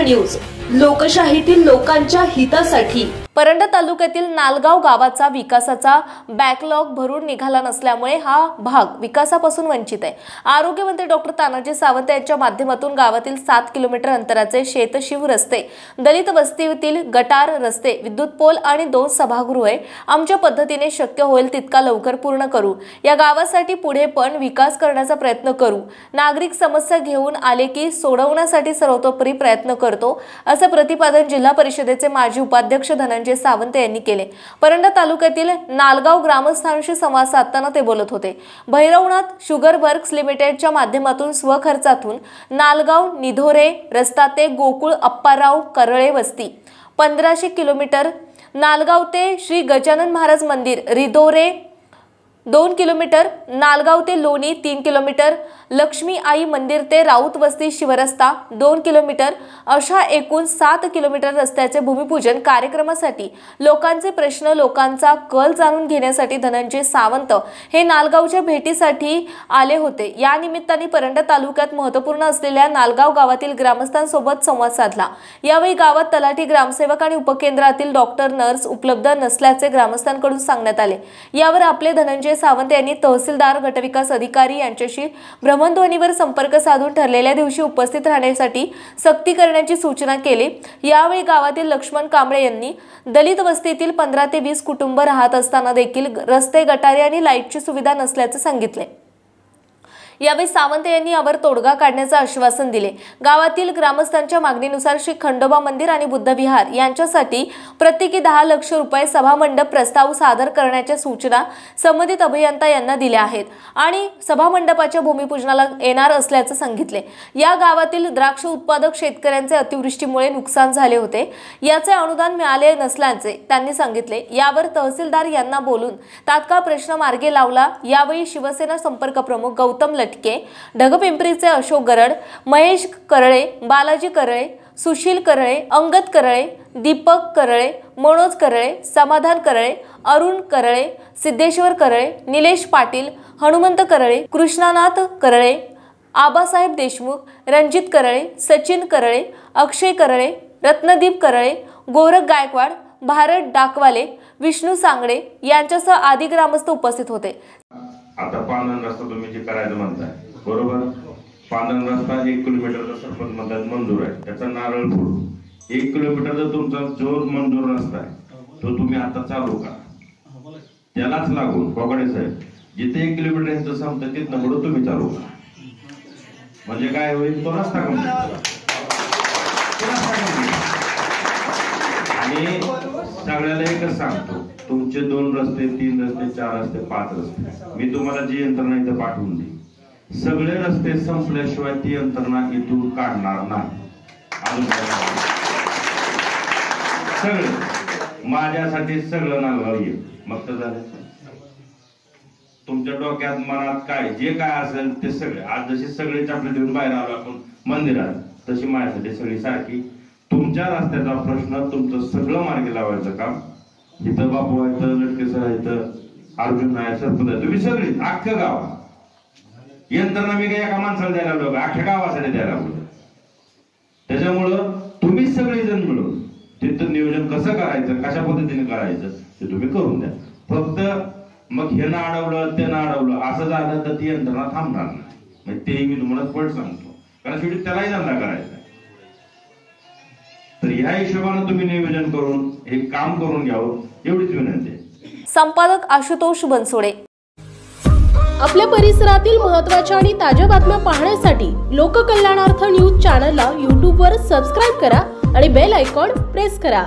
News, लोकशाहीतील लोकांच्या हितासाठी। परंडा तालुक्यातील नालगाव गावाचा विकासाचा बॅकलॉग भरून निघाला नसल्यामुळे हा भाग विकासापासून वंचित आहे। आरोग्यमंत्री डॉक्टर तानाजी सावंत यांच्या माध्यमातून गावातील 7 किलोमीटर अंतराचे शेतशिव रस्ते, दलित वस्तीतील गटार रस्ते, विद्युत पोल आणि 2 सभागृहे आमच्या पद्धतीने शक्य होईल तितका लवकर पूर्ण करू। या गावासाठी पुढे पण विकास करण्याचा प्रयत्न करू। नागरिक समस्या घेऊन आले की सोडवण्यासाठी सर्वतोपरी प्रयत्न करतो, असं प्रतिपादन जिल्हा परिषदेचे माजी उपाध्यक्ष धनंजय सावंत यांनी केले। परंडा तालुक्यातील नालगाव ग्रामस्थांशी संवाद साधताना ते बोलत होते। भैरवनाथ शुगर वर्क्स लिमिटेडच्या माध्यमातून स्वखर्चातून नालगाव निधोरे रस्ता ते गोकुळ अप्पाराव करळे वस्ती 1500 किलोमीटर, नालगाव ते श्री गजानन महाराज मंदिर रिधोरे 2 किलोमीटर, नालगाव ते लोणी 3 किलोमीटर, लक्ष्मी आई मंदिर ते राऊत वस्ती शिवरस्ता 2 किलोमीटर अशा एकूण 7 किलोमीटर रस्त्याचे भूमिपूजन कार्यक्रमासाठी लोकांचे प्रश्न, लोकांचा कल जाणून घेण्यासाठी धनंजय सावंत हे नालगावच्या भेटीसाठी आले होते। या निमित्ताने परंडा तालुक्यात महत्त्वपूर्ण असलेल्या नालगाव गावातील ग्रामस्थांसोबत संवाद साधला। यावेळी गावात तलाठी, ग्रामसेवक आणि उपकेंद्रातील डॉक्टर, नर्स उपलब्ध नसल्याचे ग्रामस्थांकडून सांगण्यात आले। यावर आपले धनंजय सावंत यांनी तहसीलदार, गटविकास अधिकारी यांच्याशी भ्रमणध्वनीवर संपर्क साधून ठरलेल्या दिवशी उपस्थित राहण्यासाठी सक्ती करण्याची सूचना केली। यावेळी गावातील लक्ष्मण कांबळे यांनी दलित वस्तीतील 15 ते 20 कुटुंब राहत असताना देखील रस्ते, गटारे आणि लाईटची सुविधा नसल्याचे सांगितले। यावेळी सावंत यांनी यावर तोडगा काढण्याचे आश्वासन दिले। गावातील ग्रामस्थांच्या मागणीनुसार श्री खंडोबा मंदिर आणि बुद्ध विहार यांच्यासाठी प्रत्येकी 10 लाख रुपये सभामंडप प्रस्ताव सादर करण्याच्या सूचना संबंधित अभियंता यांना दिल्या आहेत आणि सभामंडपाच्या भूमिपूजनाला येणार असल्याचे सांगितले। या गावातील द्राक्ष उत्पादक शेतकऱ्यांचे अतिवृष्टीमुळे नुकसान झाले होते, याचे अनुदान मिळाले नसल्याचे त्यांनी सांगितले। यावर तहसीलदार यांना बोलून तात्काळ प्रश्न मार्गी लावला। यावेळी शिवसेना संपर्क प्रमुख गौतम लटके, ढगपिंपरीचे अशोक गरड, महेश करळे, बालाजी करळे, सुशील करळे, अंगद करळे, दीपक करळे, मनोज करळे, समाधान करळे, अरुण करळे, सिद्धेश्वर करळे, निलेश पाटील, हनुमंत करळे, कृष्णानाथ करळे, आबासाहेब देशमुख, रणजित करळे, सचिन करळे, अक्षय करळे, रत्नदीप करळे, गोरख गायकवाड, भारत डाकवाले, विष्णू सांगडे यांच्यासह आदी ग्रामस्थ उपस्थित होते। आता पांढरा रस्ता तुम्ही जे करायचं म्हणताय बरोबर, पांढरा रस्ता 1 किलोमीटरचा सरपंच म्हणतात मंजूर आहे, त्याचा नारळ फोड 1 किलोमीटरचा तुमचा जो मंजूर रस्ता आहे तो तुम्ही आता चालू करा। त्यालाच लागून कोकडे साहेब जिथे 1 किलोमीटर यांचं संपतं तिथनं पुढे तुम्ही चालू करा, म्हणजे काय होईल, तो रस्ता कंप्लीट आणि सगळ्याला एकच सांगतो, तुमचे 2 रस्ते, 3 रस्ते, 4 रस्ते, 5 रस्ते मी तुम्हाला जी यंत्रणा इथं पाठवून दे, सगळे रस्ते संपल्याशिवाय ती यंत्रणा इथून काढणार नाही। अजून सगळे माझ्यासाठी सगळं नालगाव येईल, मग तर झालं। तुमच्या डोक्यात मनात काय जे काय असेल ते सगळे आज जशी सगळे चापले देऊन बाहेर आलो आपण मंदिरात, तशी माझ्यासाठी सगळी सारखी। तुमच्या रस्त्याचा प्रश्न तुमचं सगळं मार्गी लावायचं काम इथं बापू आहेत, लटके सर आहेत, अर्जुन नायक सरपंच आहे, तुम्ही सगळी अख्खं गाव यंत्रणा मी काही एका माणसाला द्यायला लागलो, अख्ख्या गावासाठी द्यायला लागलो। त्याच्यामुळं तुम्ही सगळेजण मिळून तिथं नियोजन कसं करायचं, कशा पद्धतीने करायचं ते तुम्ही करून द्या। फक्त मग हे ना अडवलं ते ना अडवलं असं झालं तर ती यंत्रणा थांबणार नाही, तेही मी तुम्हाला स्पष्ट सांगतो, कारण शेवटी त्यालाही धंदा करायचा। तर ह्या हिशोबाने तुम्ही नियोजन करून हे काम करून घ्यावं एवढीच विनंती आहे। संपादक आशुतोष बनसोडे। आपल्या परिसरातील महत्त्वाच्या आणि ताज्या बातम्या पाहण्यासाठी लोककल्याणार्थ न्यूज चॅनलला YouTube वर सबस्क्राईब करा आणि बेल आयकॉन प्रेस करा।